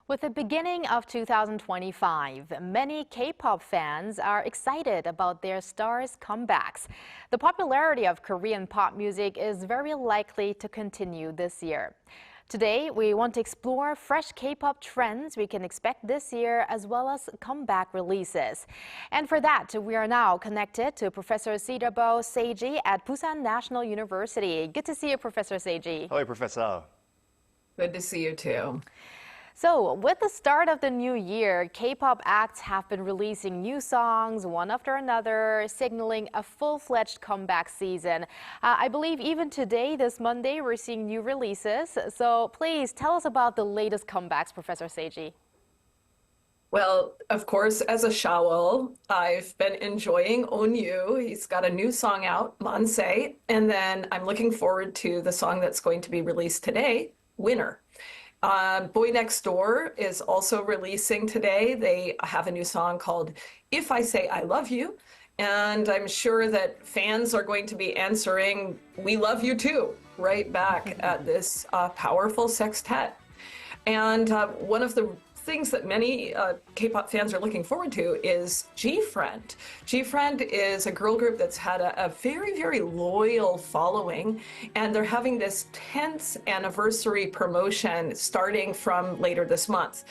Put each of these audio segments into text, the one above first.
With the beginning of 2025, many K-pop fans are excited about their stars' comebacks. The popularity of Korean pop music is very likely to continue this year. Today, we want to explore fresh K-pop trends we can expect this year, as well as comeback releases. And for that, we are now connected to Professor CedarBough Saeji at Pusan National University. Good to see you, Professor Saeji. Hello, Professor. Good to see you too. So, with the start of the new year, K-pop acts have been releasing new songs one after another, signaling a full-fledged comeback season. I believe even today, this Monday, we're seeing new releases. So please tell us about the latest comebacks, Professor Saeji. Well, of course, as a Shawol, I've been enjoying Onyu. He's got a new song out, Manse, and then I'm looking forward to the song that's going to be released today, Winner. Boy Next Door is also releasing today. They have a new song called If I Say I Love You, and I'm sure that fans are going to be answering, we love you too, right back at this powerful sextet. And one of the things that many K-pop fans are looking forward to is G-Friend. G-Friend is a girl group that's had a very, very loyal following, and they're having this 10th anniversary promotion starting from later this month.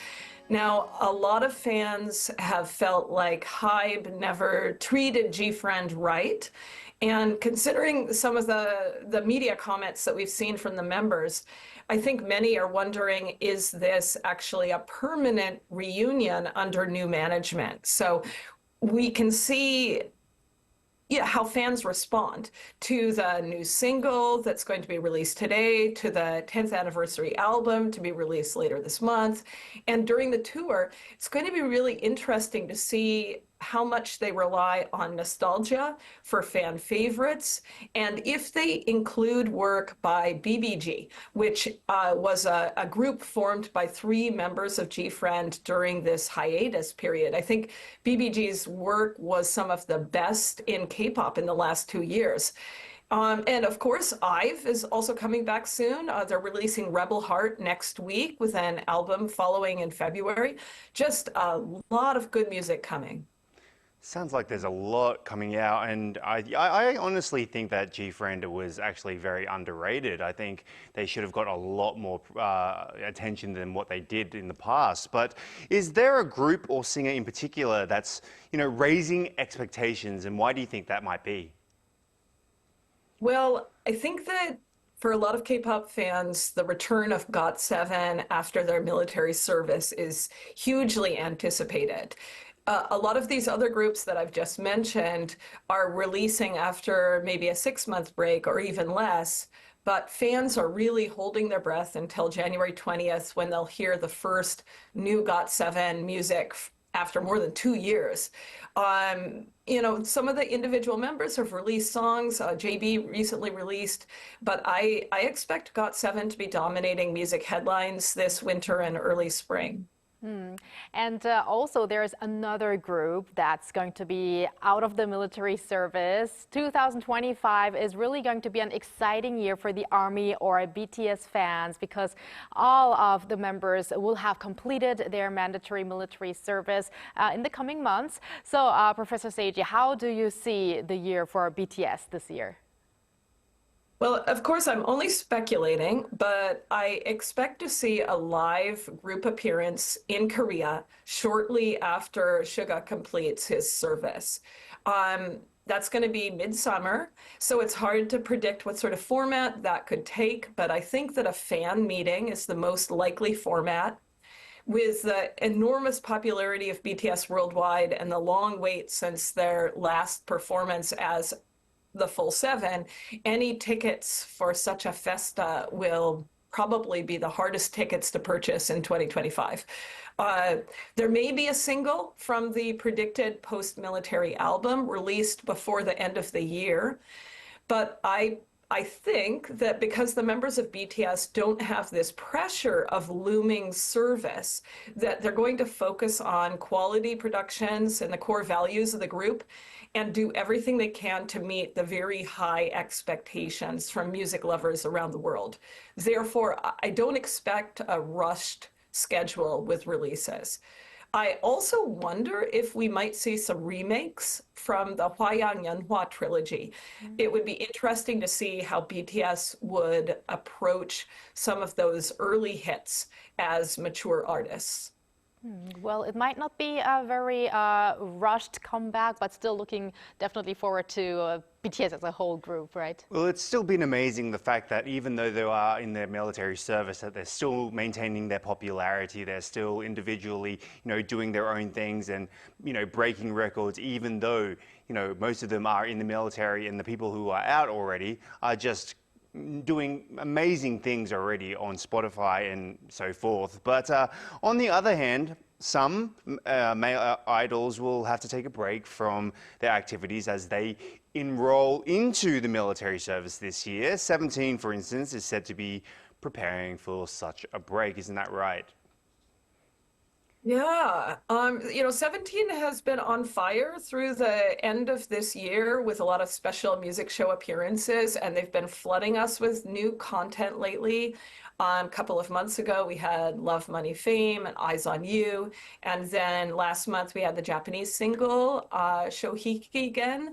Now, a lot of fans have felt like HYBE never treated G-Friend right. And considering some of the media comments that we've seen from the members, I think many are wondering, is this actually a permanent reunion under new management? So we can see how fans respond to the new single that's going to be released today, to the 10th anniversary album to be released later this month. And during the tour, it's going to be really interesting to see how much they rely on nostalgia for fan favorites, and if they include work by BBG, which was a group formed by 3 members of G-Friend during this hiatus period. I think BBG's work was some of the best in K-pop in the last 2 years. And of course, IVE is also coming back soon. They're releasing Rebel Heart next week with an album following in February. Just a lot of good music coming. Sounds like there's a lot coming out, and I honestly think that G-Friend was actually very underrated. I think they should have got a lot more attention than what they did in the past. But is there a group or singer in particular that's, raising expectations, and why do you think that might be? Well, I think that for a lot of K-pop fans, the return of GOT7 after their military service is hugely anticipated. A lot of these other groups that I've just mentioned are releasing after maybe a 6-month break or even less, but fans are really holding their breath until January 20th when they'll hear the first new GOT7 music after more than 2 years. Some of the individual members have released songs. JB recently released, but I expect GOT7 to be dominating music headlines this winter and early spring. And also there's another group that's going to be out of the military service. 2025 is really going to be an exciting year for the ARMY or BTS fans because all of the members will have completed their mandatory military service in the coming months. So Professor Saeji, how do you see the year for BTS this year? Well, of course, I'm only speculating, but I expect to see a live group appearance in Korea shortly after Suga completes his service. That's going to be midsummer, so it's hard to predict what sort of format that could take, but I think that a fan meeting is the most likely format. With the enormous popularity of BTS worldwide and the long wait since their last performance as the full 7, any tickets for such a festa will probably be the hardest tickets to purchase in 2025. There may be a single from the predicted post-military album released before the end of the year, but I think that because the members of BTS don't have this pressure of looming service, that they're going to focus on quality productions and the core values of the group and do everything they can to meet the very high expectations from music lovers around the world. Therefore, I don't expect a rushed schedule with releases. I also wonder if we might see some remakes from the Hwayang Yeonhwa trilogy. It would be interesting to see how BTS would approach some of those early hits as mature artists. Well, it might not be a very rushed comeback, but still looking definitely forward to BTS as a whole group, right? Well, it's still been amazing the fact that even though they are in their military service, that they're still maintaining their popularity. They're still individually, doing their own things and, breaking records, even though, most of them are in the military and the people who are out already are just doing amazing things already on Spotify and so forth. But on the other hand, some male idols will have to take a break from their activities as they enroll into the military service this year. 17, for instance, is said to be preparing for such a break. Isn't that right? Yeah, 17 has been on fire through the end of this year with a lot of special music show appearances, and they've been flooding us with new content lately. A couple of months ago, we had Love, Money, Fame and Eyes on You. And then last month, we had the Japanese single, Shohikigen.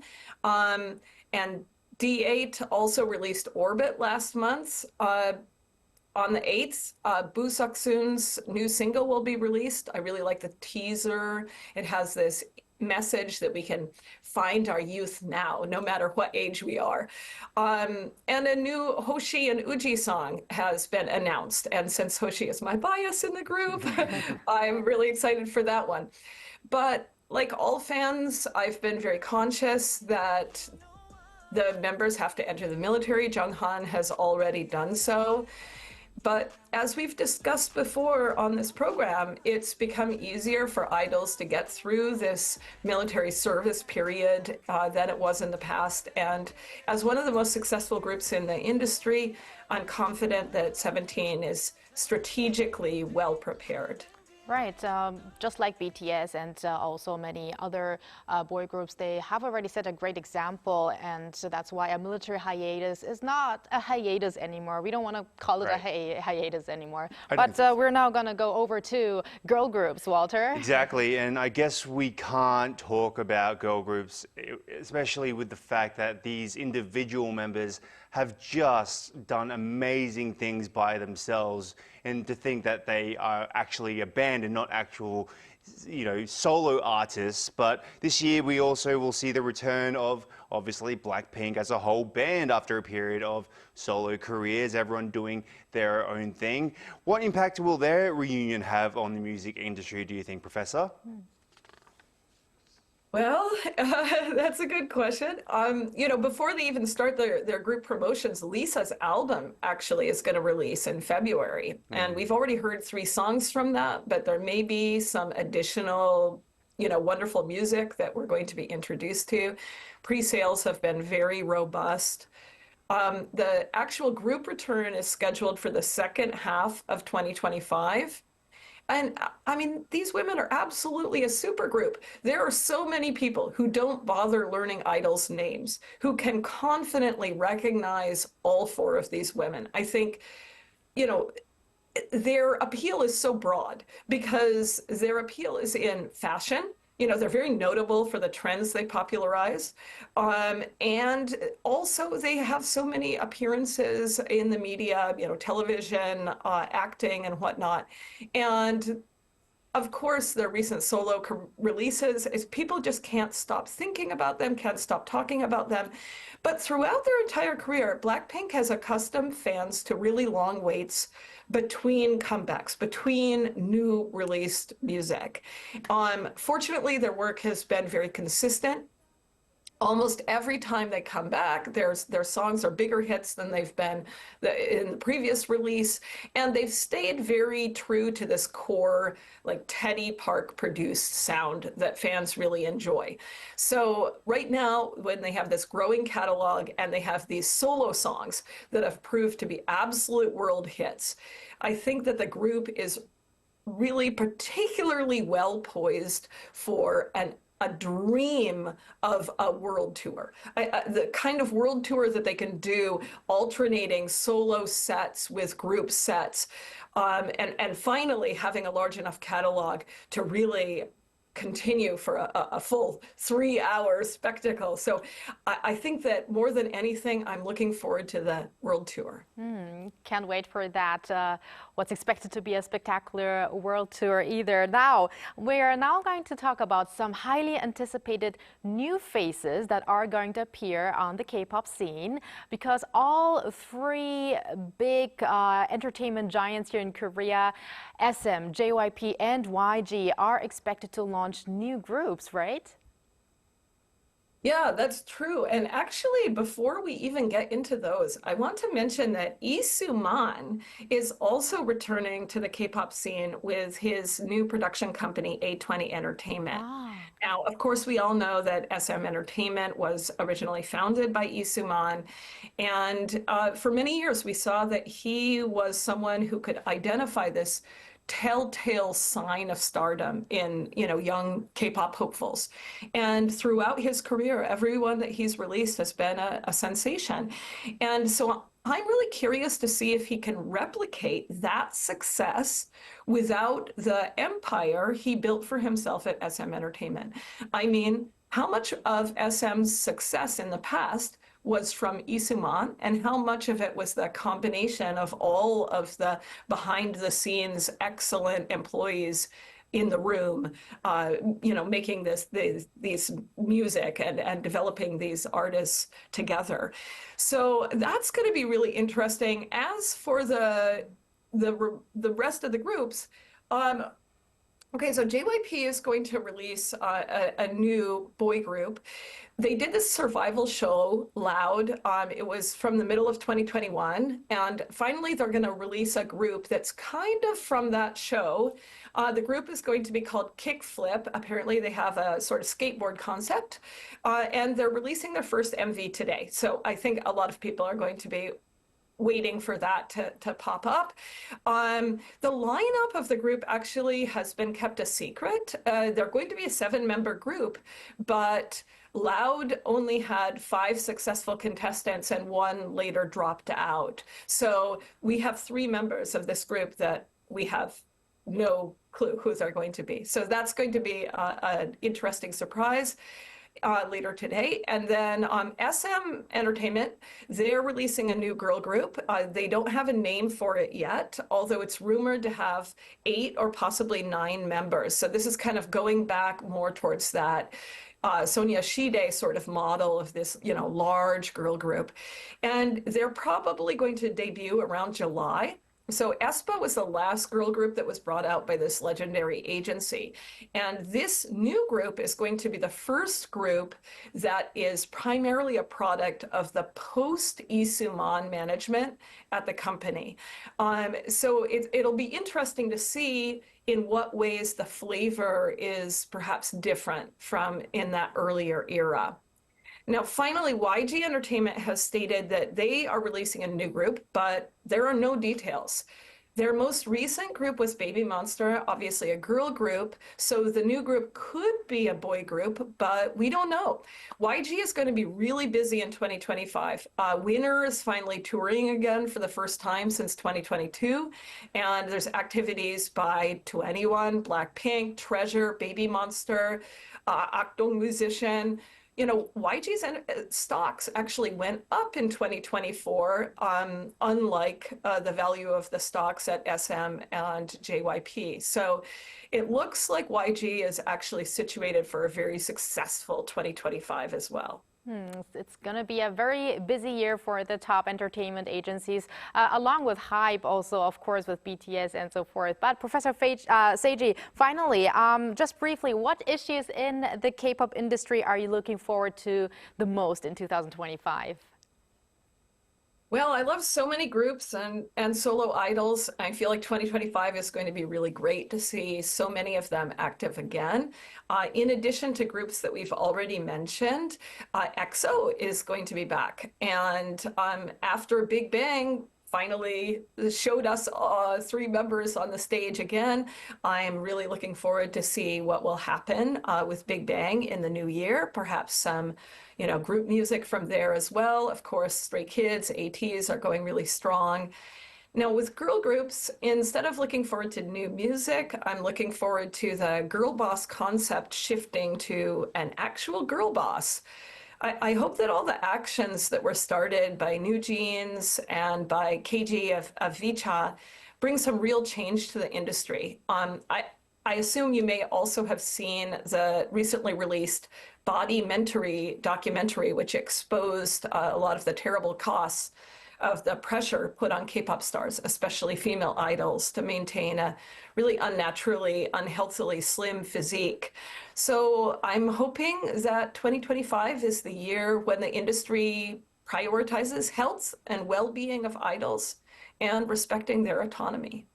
And D8 also released Orbit last month. On the 8th, Boo Seok-soon's new single will be released. I really like the teaser. It has this message that we can find our youth now, no matter what age we are. And a new Hoshi and Uji song has been announced. And since Hoshi is my bias in the group, I'm really excited for that one. But like all fans, I've been very conscious that the members have to enter the military. Junghan has already done so. But as we've discussed before on this program, it's become easier for idols to get through this military service period than it was in the past. And as one of the most successful groups in the industry, I'm confident that 17 is strategically well prepared. Right, just like BTS and also many other boy groups, they have already set a great example, and so that's why a military hiatus is not a hiatus anymore. We don't want to call it a hiatus anymore. But we're now going to go over to girl groups, Walter. Exactly, and I guess we can't talk about girl groups, especially with the fact that these individual members have just done amazing things by themselves, and to think that they are actually a band and not actual, solo artists. But this year we also will see the return of, obviously, Blackpink as a whole band after a period of solo careers, everyone doing their own thing. What impact will their reunion have on the music industry, do you think, Professor? Well, that's a good question. Before they even start their group promotions, Lisa's album actually is going to release in February. And we've already heard 3 songs from that, but there may be some additional, wonderful music that we're going to be introduced to. Pre-sales have been very robust. The actual group return is scheduled for the second half of 2025. And I mean, these women are absolutely a super group. There are so many people who don't bother learning idols' names, who can confidently recognize all 4 of these women. I think, their appeal is so broad because their appeal is in fashion. They're very notable for the trends they popularize. And also they have so many appearances in the media, television, acting and whatnot. And of course, their recent solo releases is people just can't stop thinking about them, can't stop talking about them. But throughout their entire career, Blackpink has accustomed fans to really long waits between comebacks, between new released music. Fortunately, their work has been very consistent. Almost every time they come back, their songs are bigger hits than they've been in the previous release, and they've stayed very true to this core, like Teddy Park produced sound that fans really enjoy. So right now, when they have this growing catalog and they have these solo songs that have proved to be absolute world hits, I think that the group is really particularly well poised for an a dream of a world tour. The kind of world tour that they can do, alternating solo sets with group sets, and finally having a large enough catalog to really continue for a full 3-hour spectacle. So I think that more than anything, I'm looking forward to the world tour. Can't wait for that. What's expected to be a spectacular world tour either. Now, we're now going to talk about some highly anticipated new faces that are going to appear on the K-pop scene, because all three big entertainment giants here in Korea, SM, JYP, and YG, are expected to launch new groups, right? Yeah, that's true. And actually, before we even get into those, I want to mention that Lee Soo-man is also returning to the K-pop scene with his new production company, A20 Entertainment. Now, of course, we all know that SM Entertainment was originally founded by Lee Soo-man. And for many years, we saw that he was someone who could identify this telltale sign of stardom in, young K-pop hopefuls. And throughout his career, everyone that he's released has been a sensation. And so I'm really curious to see if he can replicate that success without the empire he built for himself at SM Entertainment. I mean, how much of SM's success in the past was from Lee Soo-man, and how much of it was the combination of all of the behind-the-scenes excellent employees in the room, making these music and developing these artists together. So that's going to be really interesting. As for the rest of the groups, okay, so JYP is going to release a new boy group. They did this survival show, Loud. It was from the middle of 2021. And finally, they're going to release a group that's kind of from that show. The group is going to be called Kickflip. Apparently, they have a sort of skateboard concept. And they're releasing their first MV today. So I think a lot of people are going to be waiting for that to pop up. The lineup of the group actually has been kept a secret. They're going to be a 7-member group, but Loud only had 5 successful contestants and 1 later dropped out. So we have 3 members of this group that we have no clue who they're going to be. So that's going to be an interesting surprise later today. And then SM Entertainment, they're releasing a new girl group. They don't have a name for it yet, although it's rumored to have 8 or possibly 9 members. So this is kind of going back more towards that Sonia Shide sort of model of this, large girl group. And they're probably going to debut around July. So aespa was the last girl group that was brought out by this legendary agency. And this new group is going to be the first group that is primarily a product of the post-Lee Soo-man management at the company. So it'll be interesting to see in what ways the flavor is perhaps different from in that earlier era. Now, finally, YG Entertainment has stated that they are releasing a new group, but there are no details. Their most recent group was Baby Monster, obviously a girl group, so the new group could be a boy group, but we don't know. YG is going to be really busy in 2025. Winner is finally touring again for the first time since 2022, and there's activities by 2NE1, Blackpink, Treasure, Baby Monster, Akdong Musician. YG's stocks actually went up in 2024, unlike the value of the stocks at SM and JYP. So it looks like YG is actually situated for a very successful 2025 as well. It's going to be a very busy year for the top entertainment agencies, along with hype also, of course, with BTS and so forth. But Professor Saeji, finally, just briefly, what issues in the K-pop industry are you looking forward to the most in 2025? Well, I love so many groups and solo idols. I feel like 2025 is going to be really great to see so many of them active again. In addition to groups that we've already mentioned, EXO is going to be back. And after Big Bang finally showed us 3 members on the stage again. I'm really looking forward to see what will happen with Big Bang in the new year. Perhaps some, group music from there as well. Of course, Stray Kids, ATs are going really strong. Now, with girl groups, instead of looking forward to new music, I'm looking forward to the girl boss concept shifting to an actual girl boss. I hope that all the actions that were started by New Jeans and by KG of Vicha bring some real change to the industry. I assume you may also have seen the recently released Body Mentory documentary, which exposed a lot of the terrible costs of the pressure put on K-pop stars, especially female idols, to maintain a really unnaturally, unhealthily slim physique. So I'm hoping that 2025 is the year when the industry prioritizes health and well-being of idols and respecting their autonomy.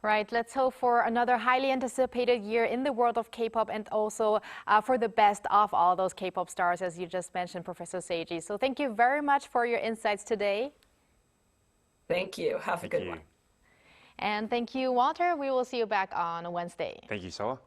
Right, let's hope for another highly anticipated year in the world of K-pop and also for the best of all those K-pop stars, as you just mentioned, Professor Saeji. So thank you very much for your insights today. Thank you. Have a good one. And thank you, Walter. We will see you back on Wednesday. Thank you, Soa.